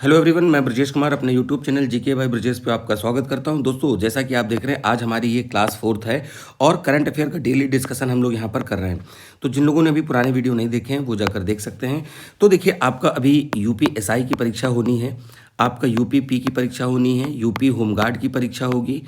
Hello everyone, मैं ब्रजेश कुमार अपने YouTube channel GK by Brajesh पे आपका स्वागत करता हूं। दोस्तों, जैसा कि आप देख रहे हैं, आज हमारी ये क्लास 4th है और करंट अफेयर का डेली डिस्कशन हम लोग यहां पर कर रहे हैं। तो जिन लोगों ने अभी पुराने वीडियो नहीं देखे हैं वो जाकर देख सकते हैं। तो देखिए, आपका अभी यूपीएसआई की परीक्षा होनी है, आपका यूपीपी की परीक्षा होनी है, यूपी होमगार्ड की परीक्षा होगी,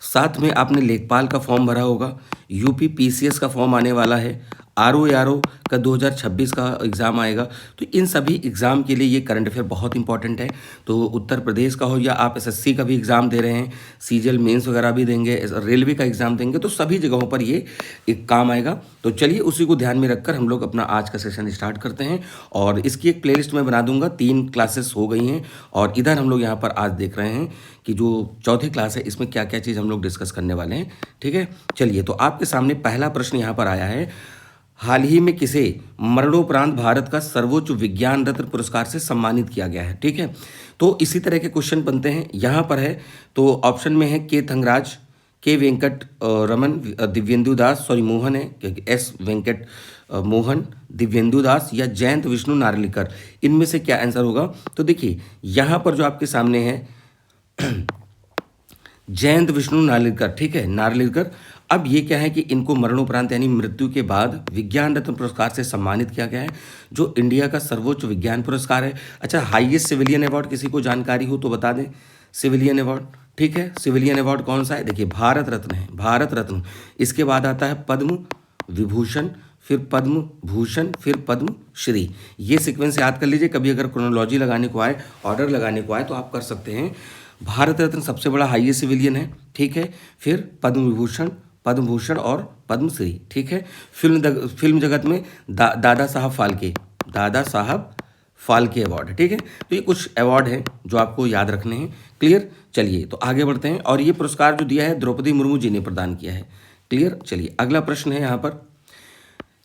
साथ में आपने लेखपाल का फॉर्म भरा होगा, यूपी पीसीएस का फॉर्म आने वाला है, आरओ का 2026 का एग्ज़ाम आएगा। तो इन सभी एग्ज़ाम के लिए ये करंट अफेयर बहुत इंपॉर्टेंट है। तो उत्तर प्रदेश का हो या आप एसएससी का भी एग्ज़ाम दे रहे हैं, सीजीएल मेंस वगैरह भी देंगे, रेलवे का एग्ज़ाम देंगे, तो सभी जगहों पर ये एक काम आएगा। तो चलिए उसी को ध्यान में रखकर हम लोग अपना आज का सेशन स्टार्ट करते हैं। और इसकी एक प्लेलिस्ट मैं बना दूंगा, 3 क्लासेस हो गई हैं और इधर हम लोग यहाँ पर आज देख रहे हैं कि जो चौथी क्लास है इसमें क्या क्या चीज़ हम लोग डिस्कस करने वाले हैं। ठीक है, चलिए। तो आपके सामने पहला प्रश्न यहाँ पर आया है, हाल ही में किसे मरणोपरांत भारत का सर्वोच्च विज्ञान रत्न पुरस्कार से सम्मानित किया गया है। ठीक है, तो इसी तरह के क्वेश्चन बनते हैं। यहाँ पर है तो ऑप्शन में है के थंगराज, के वेंकट रमन, दिव्येंदु दास, सॉरी मोहन है, एस वेंकट मोहन, दिव्येंदु दास या जयंत विष्णु नार्लिकर। इनमें से क्या आंसर होगा? तो देखिए, यहाँ पर जो आपके सामने है जयंत विष्णु नार्लिकर। ठीक है, नार्लिकर। अब ये क्या है कि इनको मरणोपरांत यानी मृत्यु के बाद विज्ञान रत्न पुरस्कार से सम्मानित किया गया है, जो इंडिया का सर्वोच्च विज्ञान पुरस्कार है। अच्छा, हाईएस्ट सिविलियन अवार्ड किसी को जानकारी हो तो बता दें। सिविलियन अवार्ड, ठीक है, सिविलियन अवार्ड कौन सा है? देखिए, भारत रत्न है, भारत रत्न। इसके बाद आता है पद्म विभूषण, फिर पद्म भूषण, फिर पद्म श्री। ये सीक्वेंस याद कर लीजिए। कभी अगर क्रोनोलॉजी लगाने को आए, ऑर्डर लगाने को आए, तो आप कर सकते हैं। भारत रत्न सबसे बड़ा हाईएस्ट सिविलियन है, ठीक है, फिर पद्म विभूषण, पद्म भूषण और पद्मश्री। ठीक है, फिल्म जगत में दादा साहब फाल्के, दादा साहब फाल्के अवार्ड। ठीक है, तो ये कुछ अवार्ड हैं जो आपको याद रखने हैं। क्लियर? चलिए तो आगे बढ़ते हैं। और ये पुरस्कार जो दिया है द्रौपदी मुर्मू जी ने प्रदान किया है। क्लियर? चलिए अगला प्रश्न है यहाँ पर,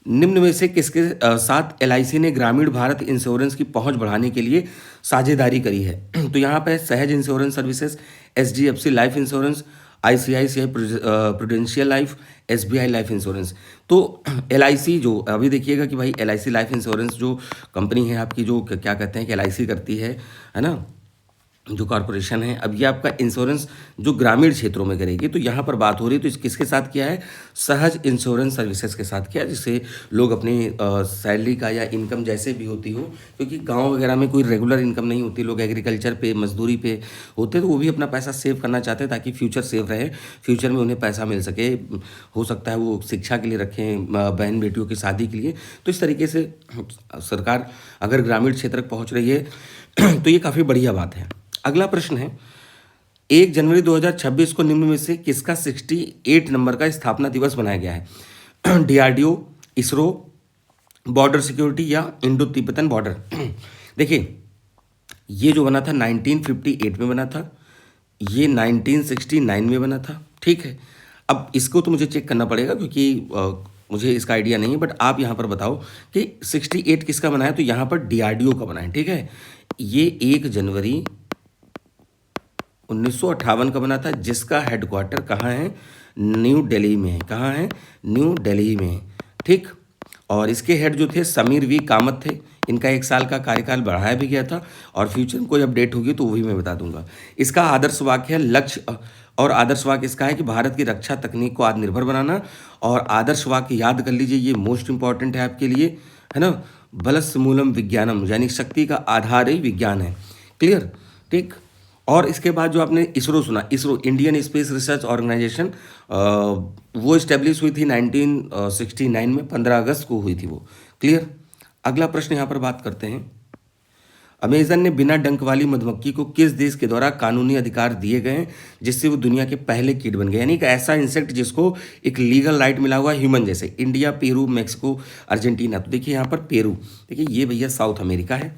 निम्न में से किसके साथ एलआईसी ने ग्रामीण भारत इंश्योरेंस की पहुंच बढ़ाने के लिए साझेदारी करी है? तो यहाँ पे सहज insurance services, HDFC life insurance, ICICI prudential life, SBI life insurance. तो एलआईसी जो अभी देखिएगा कि भाई एलआईसी लाइफ इंश्योरेंस जो कंपनी है आपकी, जो क्या कहते हैं कि एलआईसी करती है ना, जो कॉरपोरेशन है, अब ये आपका इंश्योरेंस जो ग्रामीण क्षेत्रों में करेगी। तो यहाँ पर बात हो रही है, तो इस किसके साथ किया है? सहज इंश्योरेंस सर्विसेज के साथ किया, जिससे लोग अपनी सैलरी का या इनकम जैसे भी होती हो, क्योंकि गांव वगैरह में कोई रेगुलर इनकम नहीं होती, लोग एग्रीकल्चर पे, मजदूरी पे होते, तो वो भी अपना पैसा सेव करना चाहते हैं ताकि फ्यूचर सेव रहे, फ्यूचर में उन्हें पैसा मिल सके। हो सकता है वो शिक्षा के लिए रखें, बहन बेटियों की शादी के लिए। तो इस तरीके से सरकार अगर ग्रामीण क्षेत्र तक पहुँच रही है तो ये काफ़ी बढ़िया बात है। अगला प्रश्न है, 1 जनवरी 2026 को निम्न में से किसका 68 नंबर का स्थापना दिवस मनाया गया है? डीआरडीओ, इसरो, बॉर्डर सिक्योरिटी या इंडो तिब्बतन बॉर्डर। देखिए, ये जो बना था 1958 में बना था, ये 1969 में बना था। ठीक है, अब इसको तो मुझे चेक करना पड़ेगा क्योंकि मुझे इसका आइडिया नहीं है, बट आप यहाँ पर बताओ कि 68 किसका बना है? तो यहाँ पर डीआरडीओ का बना है। ठीक है, ये 1 जनवरी 1958 का बना था, जिसका हेडक्वार्टर कहाँ है? न्यू दिल्ली में है। कहाँ है? न्यू दिल्ली में। ठीक, और इसके हेड जो थे समीर वी कामत थे। इनका 1 साल का कार्यकाल बढ़ाया भी गया था और फ्यूचर में कोई अपडेट होगी तो वही मैं बता दूंगा। इसका आदर्श वाक्य है लक्ष्य, और आदर्श वाक्य इसका है कि भारत की रक्षा तकनीक को आत्मनिर्भर बनाना। और आदर्श वाक्य याद कर लीजिए, ये मोस्ट इंपॉर्टेंट है आपके लिए, है ना, बलस्य मूलम विज्ञानम, यानी शक्ति का आधार ही विज्ञान है। क्लियर? ठीक, और इसके बाद जो आपने इसरो सुना, ISRO Indian Space Research Organisation, वो इस्टेब्लिश हुई थी 1969 में, 15 अगस्त को हुई थी वो। क्लियर? अगला प्रश्न यहाँ पर बात करते हैं, अमेजन ने बिना डंक वाली मधुमक्खी को किस देश के द्वारा कानूनी अधिकार दिए गए हैं जिससे वो दुनिया के पहले कीट बन गए? यानी कि ऐसा इंसेक्ट जिसको एक लीगल राइट मिला हुआ है ह्यूमन जैसे। India, Peru, Mexico, Argentina. तो देखिए यहाँ पर पेरू, देखिए ये भैया साउथ अमेरिका है,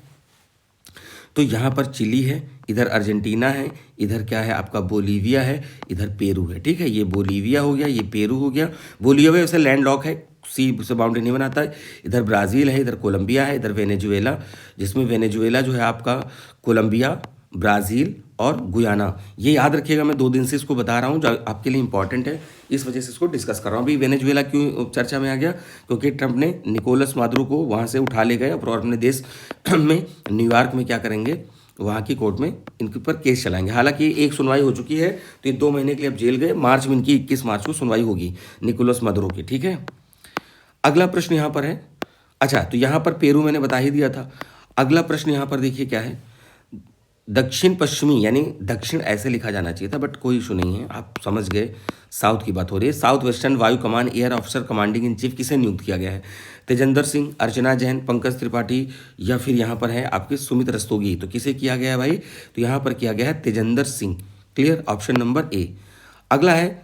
तो यहाँ पर चिली है, इधर अर्जेंटीना है, इधर क्या है आपका बोलीविया है, इधर पेरू है। ठीक है, ये बोलीविया हो गया, ये पेरू हो गया। बोलीविया वैसे लैंड लॉक है, सी से बाउंड्री नहीं बनाता है। इधर ब्राज़ील है, इधर कोलंबिया है, इधर वेनेजुएला, जिसमें वेनेजुएला जो है आपका कोलंबिया, ब्राज़ील और गुयाना। ये याद रखिएगा, मैं 2 दिन से इसको बता रहा हूँ, जो आपके लिए इंपॉर्टेंट है, इस वजह से इसको डिस्कस कर रहा हूँ। अभी वेनेजुएला क्यों चर्चा में आ गया? क्योंकि ट्रंप ने निकोलस मादुरो को वहाँ से उठा ले गए और अपने देश में न्यूयॉर्क में क्या करेंगे, वहाँ की कोर्ट में इनके ऊपर केस चलाएंगे। हालांकि एक सुनवाई हो चुकी है, तो ये 2 महीने के लिए अब जेल गए। मार्च में इनकी 21 मार्च को सुनवाई होगी निकोलस मदुरो की, ठीक है। अगला प्रश्न यहाँ पर है, अच्छा तो यहाँ पर पेरू मैंने बता ही दिया था। अगला प्रश्न यहाँ पर देखिए क्या है, दक्षिण पश्चिमी यानी दक्षिण ऐसे लिखा जाना चाहिए था, बट कोई इशू नहीं है, आप समझ गए। साउथ की बात हो रही है। साउथ वेस्टर्न वायु कमान air officer commanding in chief किसे नियुक्त किया गया है? तेजेंद्र सिंह, अर्चना जैन, पंकज त्रिपाठी, या फिर यहाँ पर है आपके सुमित रस्तोगी। तो किसे किया गया है भाई? तो यहाँ पर किया गया है Tejendra Singh. Clear, option number A. अगला है,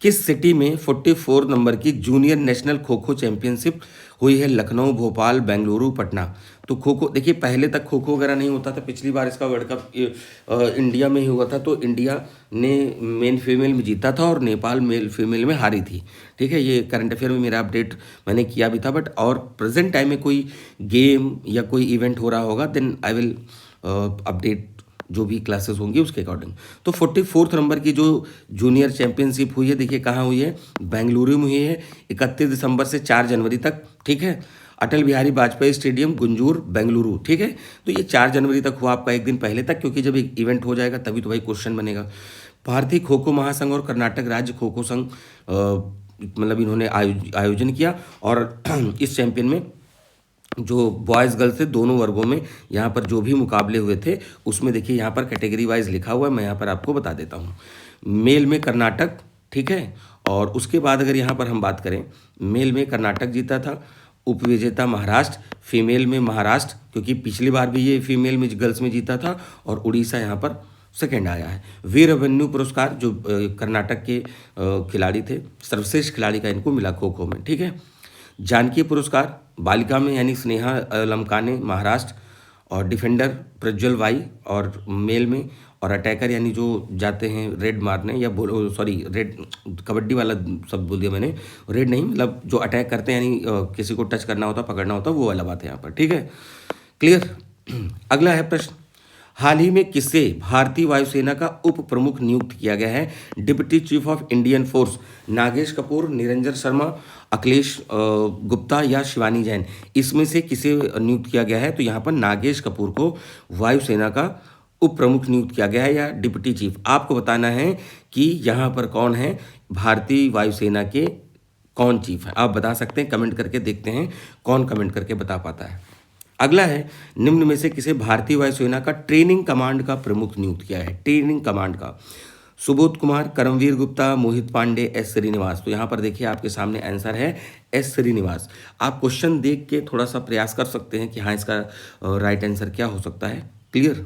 किस सिटी में 44 नंबर की junior national kho kho championship हुई है? लखनऊ, भोपाल, बेंगलुरु, पटना। तो खो खो देखिए, पहले तक खो खो वगैरह नहीं होता था। पिछली बार इसका वर्ल्ड कप इंडिया में ही हुआ था, तो इंडिया ने मेल फीमेल में जीता था और नेपाल मेल फीमेल में हारी थी, ठीक है। ये करंट अफेयर में मेरा अपडेट मैंने किया भी था। बट और प्रेजेंट टाइम में कोई गेम या कोई इवेंट हो रहा होगा, देन आई विल अपडेट जो भी क्लासेस होंगी उसके अकॉर्डिंग। तो 44 नंबर की जो जूनियर चैंपियनशिप हुई है, देखिए कहाँ हुई है? बेंगलुरु में हुई है, 31 दिसंबर से 4 जनवरी तक, ठीक है। अटल बिहारी वाजपेयी स्टेडियम, गुंजूर, बेंगलुरु, ठीक है। तो ये 4 जनवरी तक हुआ आपका, एक दिन पहले तक, क्योंकि जब एक इवेंट हो जाएगा तभी तो भाई क्वेश्चन बनेगा। भारतीय खो खो महासंघ और कर्नाटक राज्य खो खो संघ मतलब इन्होंने आयोजन किया, और इस चैंपियन में जो बॉयज़ गर्ल्स थे दोनों वर्गों में यहाँ पर जो भी मुकाबले हुए थे उसमें देखिए यहाँ पर कैटेगरी वाइज लिखा हुआ है, मैं यहाँ पर आपको बता देता हूँ। मेल में कर्नाटक, ठीक है। और उसके बाद अगर यहाँ पर हम बात करें, मेल में कर्नाटक जीता था, उपविजेता महाराष्ट्र, फीमेल में महाराष्ट्र, क्योंकि पिछली बार भी ये फीमेल में गर्ल्स में जीता था, और उड़ीसा यहाँ पर सेकेंड आया है। वीर अभिमन्यु पुरस्कार जो कर्नाटक के खिलाड़ी थे, सर्वश्रेष्ठ खिलाड़ी का इनको मिला खो खो में, ठीक है। जानकी पुरस्कार बालिका में यानी स्नेहा लमकाने, महाराष्ट्र, और डिफेंडर प्रज्वल वाई, और मेल में, और अटैकर यानी जो जाते हैं रेड मारने, या बोलो सॉरी रेड कबड्डी वाला शब्द बोल दिया मैंने, रेड नहीं मतलब जो अटैक करते हैं, यानी किसी को टच करना होता, पकड़ना होता, वो वाला बात है यहाँ पर, ठीक है। क्लियर। अगला है प्रश्न, हाल ही में किसे भारतीय वायुसेना का उप प्रमुख नियुक्त किया गया है? Deputy chief of Indian force, Nagesh Kapoor, Niranjan Sharma, Akhilesh Gupta या शिवानी जैन। इसमें से किसे नियुक्त किया गया है? तो यहाँ पर नागेश कपूर को वायुसेना का उप प्रमुख नियुक्त किया गया है, या डिप्टी चीफ। आपको बताना है कि यहाँ पर कौन है भारतीय वायुसेना के, कौन चीफ है। आप बता सकते हैं, कमेंट करके देखते हैं कौन कमेंट करके बता पाता है। अगला है, निम्न में से किसे भारतीय वायुसेना का ट्रेनिंग कमांड का प्रमुख नियुक्त किया है? ट्रेनिंग कमांड का सुबोध कुमार, करमवीर गुप्ता, मोहित पांडे, एस श्रीनिवास। तो यहाँ पर देखिए आपके सामने आंसर है एस श्रीनिवास। आप क्वेश्चन देख के थोड़ा सा प्रयास कर सकते हैं कि हाँ इसका राइट आंसर क्या हो सकता है। क्लियर।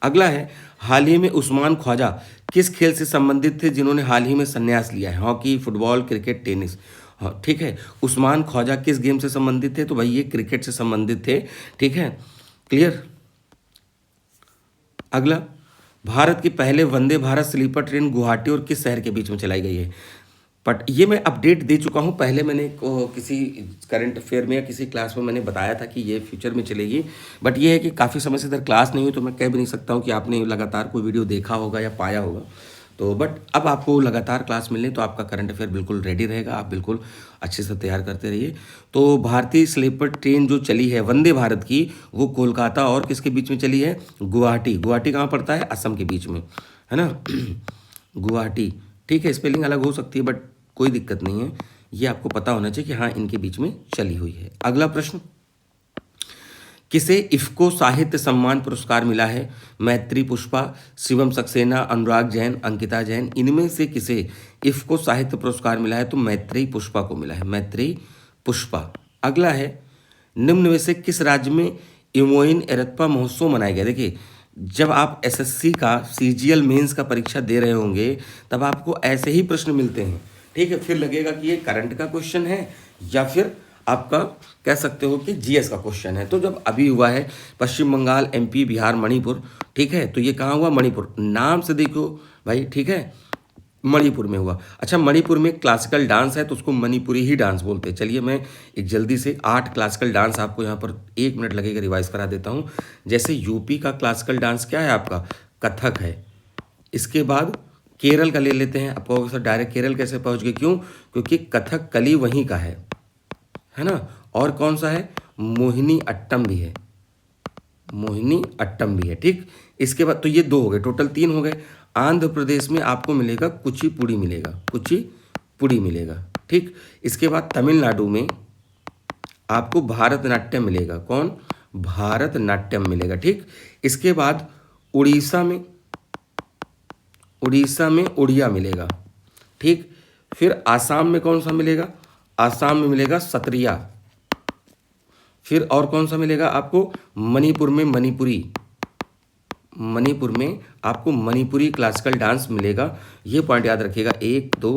अगला है, हाल ही में उस्मान ख्वाजा किस खेल से संबंधित थे जिन्होंने हाल ही में संन्यास लिया है? Hockey, football, cricket, tennis. हाँ ठीक है, उस्मान ख्वाजा किस गेम से संबंधित थे? तो भाई ये क्रिकेट से संबंधित थे, ठीक है। क्लियर। अगला, भारत की पहले वंदे भारत स्लीपर ट्रेन गुवाहाटी और किस शहर के बीच में चलाई गई है? बट ये मैं अपडेट दे चुका हूँ पहले, मैंने किसी करंट अफेयर में या किसी क्लास में मैंने बताया था कि ये फ्यूचर में चलेगी। बट ये है कि काफ़ी समय से इधर क्लास नहीं हुई, तो मैं कह भी नहीं सकता हूँ कि आपने लगातार कोई वीडियो देखा होगा या पाया होगा। तो बट अब आपको लगातार क्लास मिलने, तो आपका करंट अफेयर बिल्कुल रेडी रहेगा, आप बिल्कुल अच्छे से तैयार करते रहिए। तो भारतीय स्लीपर ट्रेन जो चली है वंदे भारत की, वो कोलकाता और किसके बीच में चली है? गुवाहाटी। गुवाहाटी कहाँ पड़ता है? असम के बीच में, है ना। गुवाहाटी, ठीक है। स्पेलिंग अलग हो सकती है बट कोई दिक्कत नहीं है, ये आपको पता होना चाहिए कि हाँ इनके बीच में चली हुई है। अगला प्रश्न, किसे इफ्को साहित्य सम्मान पुरस्कार मिला है? मैत्री पुष्पा, शिवम सक्सेना, अनुराग जैन, अंकिता जैन। इनमें से किसे इफ्को साहित्य पुरस्कार मिला है? तो मैत्री पुष्पा को मिला है, मैत्री पुष्पा। अगला है, निम्न में से किस राज्य में इमोइन एरप्पा महोत्सव मनाया गया? देखिए, जब आप एसएससी का सीजीएल मेंस का परीक्षा दे रहे होंगे तब आपको ऐसे ही प्रश्न मिलते हैं, ठीक है। फिर लगेगा कि ये करंट का क्वेश्चन है या फिर आपका कह सकते हो कि जीएस का क्वेश्चन है। तो जब अभी हुआ है पश्चिम बंगाल, एमपी, बिहार, मणिपुर, ठीक है। तो ये कहाँ हुआ? मणिपुर। नाम से देखो भाई, ठीक है, मणिपुर में हुआ। अच्छा, मणिपुर में क्लासिकल डांस है तो उसको मणिपुरी ही डांस बोलते हैं। चलिए मैं एक जल्दी से 8 क्लासिकल डांस आपको यहाँ पर 1 मिनट लगेगा रिवाइज करा देता हूँ। जैसे यूपी का क्लासिकल डांस क्या है आपका? कथक है। इसके बाद केरल का ले लेते हैं। आप कहोगे सर डायरेक्ट केरल कैसे पहुँच गए? क्यों? क्योंकि कथक कली वहीं का है ना। और कौन सा है? मोहिनी अट्टम भी है, मोहिनी अट्टम भी है। ठीक, इसके बाद तो ये दो हो गए, टोटल तीन हो गए। आंध्र प्रदेश में आपको मिलेगा कुचिपुड़ी मिलेगा, कुचिपुड़ी मिलेगा। ठीक, इसके बाद तमिलनाडु में आपको भारतनाट्यम मिलेगा। कौन? भारतनाट्यम मिलेगा। ठीक, इसके बाद उड़ीसा में उड़िया मिलेगा। ठीक, फिर आसाम में कौन सा मिलेगा? आसाम में मिलेगा सत्रिया। फिर और कौन सा मिलेगा आपको? मणिपुर में मणिपुर में आपको मणिपुरी क्लासिकल डांस मिलेगा। ये पॉइंट याद रखिएगा, 1 2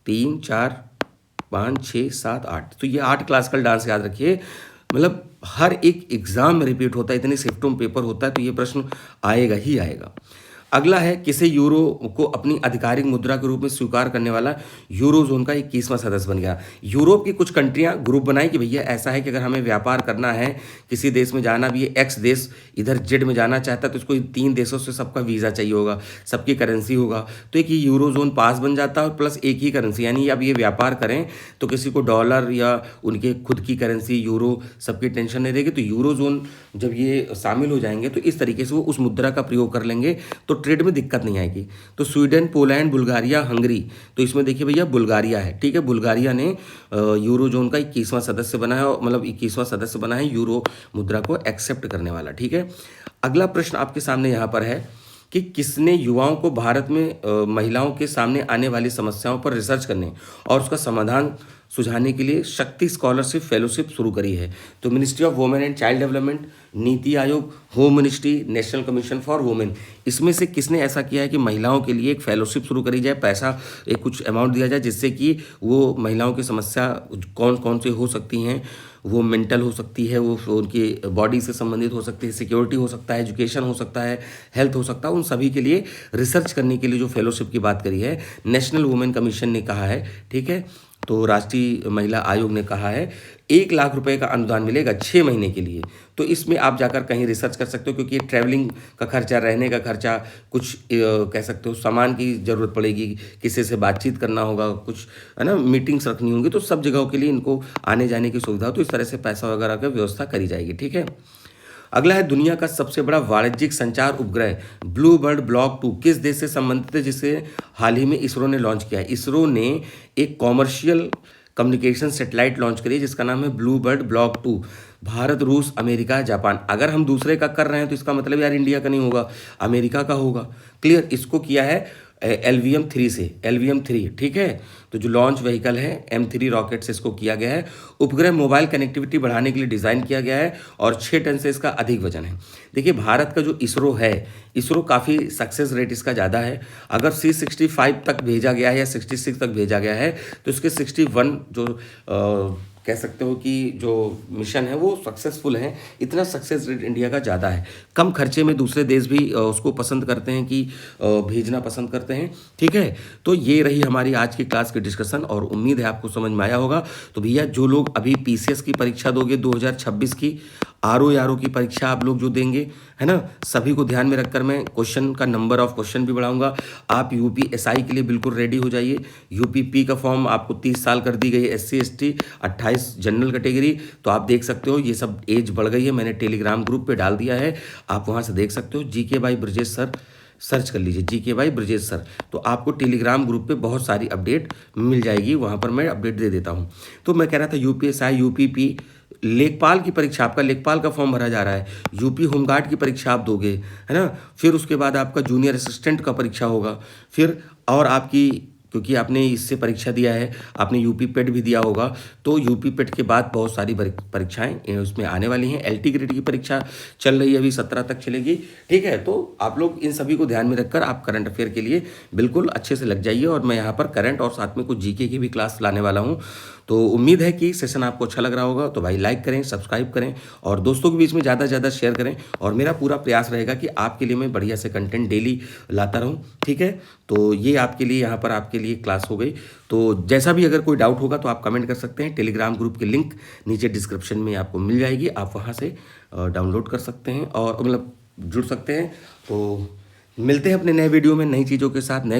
3 4 5 6 7 8, तो ये 8 क्लासिकल डांस याद रखिए। मतलब हर एक एग्जाम में रिपीट होता है, इतने शिफ्टों में पेपर होता है, तो ये प्रश्न आएगा ही आएगा। अगला है, किसे यूरो को अपनी आधिकारिक मुद्रा के रूप में स्वीकार करने वाला यूरो जोन का 21वां सदस्य बन गया। यूरोप की कुछ कंट्रियां ग्रुप बनाई कि भैया ऐसा है कि अगर हमें व्यापार करना है, किसी देश में जाना भी है, एक्स देश इधर जेड में जाना चाहता है, तो इसको 3 देशों से सबका वीज़ा चाहिए होगा, सबकी करेंसी होगा, तो एक यूरो जोन पास बन जाता है और प्लस एक ही करेंसी, यानी अब ये व्यापार करें तो किसी को डॉलर या उनके खुद की करेंसी यूरो सबकी टेंशन नहीं रहेगी। तो यूरो जोन जब ये शामिल हो जाएंगे तो इस तरीके से वो उस मुद्रा का प्रयोग कर लेंगे, तो ट्रेड में दिक्कत नहीं आएगी। तो स्वीडन, पोलैंड, बुल्गारिया, हंगरी, तो इसमें देखिए भैया बुल्गारिया है। ठीक है, बुल्गारिया ने यूरो जोन का 21वां सदस्य बना है, मतलब 21वां सदस्य बना है यूरो मुद्रा को एक्सेप्ट करने वाला। ठीक है, अगला प्रश्न आपके सामने यहाँ पर है कि किसने युवाओं को भारत में महिलाओं के सामने आने वाली समस्याओं पर रिसर्च करने और उसका समाधान सुझाने के लिए शक्ति स्कॉलरशिप फेलोशिप शुरू करी है? तो ministry of women and child development, NITI Aayog, home ministry, national commission for women, इसमें से किसने ऐसा किया है कि महिलाओं के लिए एक फेलोशिप शुरू करी जाए, पैसा एक कुछ अमाउंट दिया जाए, जिससे कि वो महिलाओं की समस्या कौन कौन से हो सकती हैं, वो मेंटल हो सकती है, वो उनकी बॉडी से संबंधित हो सकती है, सिक्योरिटी हो सकता है, एजुकेशन हो सकता है, हेल्थ हो सकता है, उन सभी के लिए रिसर्च करने के लिए जो फेलोशिप की बात करी है नेशनल वुमेन कमीशन ने कहा है। ठीक है, तो राष्ट्रीय महिला आयोग ने कहा है 1 लाख रुपए का अनुदान मिलेगा 6 महीने के लिए। तो इसमें आप जाकर कहीं रिसर्च कर सकते हो, क्योंकि ये ट्रैवलिंग का खर्चा, रहने का खर्चा, कुछ कह सकते हो सामान की ज़रूरत पड़ेगी, किसी से बातचीत करना होगा, कुछ है ना, मीटिंग्स रखनी होंगी, तो सब जगहों के लिए इनको आने जाने की सुविधा, तो इस तरह से पैसा वगैरह की व्यवस्था करी जाएगी। ठीक है, अगला है, दुनिया का सबसे बड़ा वाणिज्यिक संचार उपग्रह ब्लू बर्ड ब्लॉक 2 किस देश से संबंधित है, जिसे हाल ही में इसरो ने लॉन्च किया है? इसरो ने एक कॉमर्शियल कम्युनिकेशन सैटेलाइट लॉन्च करी है जिसका नाम है ब्लू बर्ड ब्लॉक 2। भारत, रूस, अमेरिका, जापान, अगर हम दूसरे का कर रहे हैं तो इसका मतलब यार इंडिया का नहीं होगा, अमेरिका का होगा। क्लियर, इसको किया है LVM-3 से, LVM-3। ठीक है, तो जो लॉन्च व्हीकल है M3 रॉकेट से इसको किया गया है। उपग्रह मोबाइल कनेक्टिविटी बढ़ाने के लिए डिज़ाइन किया गया है और 6 टन से इसका अधिक वजन है। देखिए, भारत का जो इसरो है, इसरो काफ़ी सक्सेस रेट इसका ज़्यादा है। अगर C65 तक भेजा गया है या 66 तक भेजा गया है, तो इसके 61 जो कह सकते हो कि जो मिशन है वो सक्सेसफुल है। इतना सक्सेस रेट इंडिया का ज़्यादा है, कम खर्चे में दूसरे देश भी उसको पसंद करते हैं कि भेजना पसंद करते हैं। ठीक है, तो ये रही हमारी आज की क्लास की डिस्कशन और उम्मीद है आपको समझ में आया होगा। तो भैया, जो लोग अभी PCS की परीक्षा दोगे 2026 की, RO की परीक्षा आप लोग जो देंगे, है ना, सभी को ध्यान में रखकर मैं क्वेश्चन का नंबर ऑफ क्वेश्चन भी बढ़ाऊंगा। आप UPSI के लिए बिल्कुल रेडी हो जाइए। UPP का फॉर्म आपको 30 साल कर दी गई है, SC ST 28 जनरल कैटेगरी, तो आप देख सकते हो ये सब एज बढ़ गई है, मैंने टेलीग्राम ग्रुप पे डाल दिया है, आप वहाँ से देख सकते हो। GK by Brajesh sir search कर लीजिए, GK बाई ब्रजेश सर, तो आपको टेलीग्राम ग्रुप पे बहुत सारी अपडेट मिल जाएगी, वहाँ पर मैं अपडेट दे देता हूँ। तो मैं कह रहा था UPSI UPP लेखपाल की परीक्षा, आपका लेखपाल का फॉर्म भरा जा रहा है, यूपी होमगार्ड की परीक्षा आप दोगे, है ना, फिर उसके बाद आपका जूनियर असिस्टेंट का परीक्षा होगा, फिर और आपकी, क्योंकि आपने इससे परीक्षा दिया है, आपने यूपी पेट भी दिया होगा, तो यूपी पेट के बाद बहुत सारी परीक्षाएं उसमें आने वाली हैं। LT ग्रेड की परीक्षा चल रही है, अभी 17 तक चलेगी। ठीक है, तो आप लोग इन सभी को ध्यान में रखकर आप करंट अफेयर के लिए बिल्कुल अच्छे से लग जाइए, और मैं यहाँ पर करंट और साथ में कुछ GK की भी क्लास लाने वाला हूँ। तो उम्मीद है कि सेशन आपको अच्छा लग रहा होगा, तो भाई लाइक करें, सब्सक्राइब करें और दोस्तों के बीच में ज़्यादा से ज़्यादा शेयर करें, और मेरा पूरा प्रयास रहेगा कि आपके लिए मैं बढ़िया से कंटेंट डेली लाता रहूँ। ठीक है, तो ये आपके लिए यहाँ पर आपके लिए क्लास हो गई। तो जैसा भी अगर कोई डाउट होगा तो आप कमेंट कर सकते हैं। टेलीग्राम ग्रुप की लिंक नीचे डिस्क्रिप्शन में आपको मिल जाएगी, आप वहाँ से डाउनलोड कर सकते हैं और मतलब जुड़ सकते हैं। तो मिलते हैं अपने नए वीडियो में नई चीज़ों के साथ, नए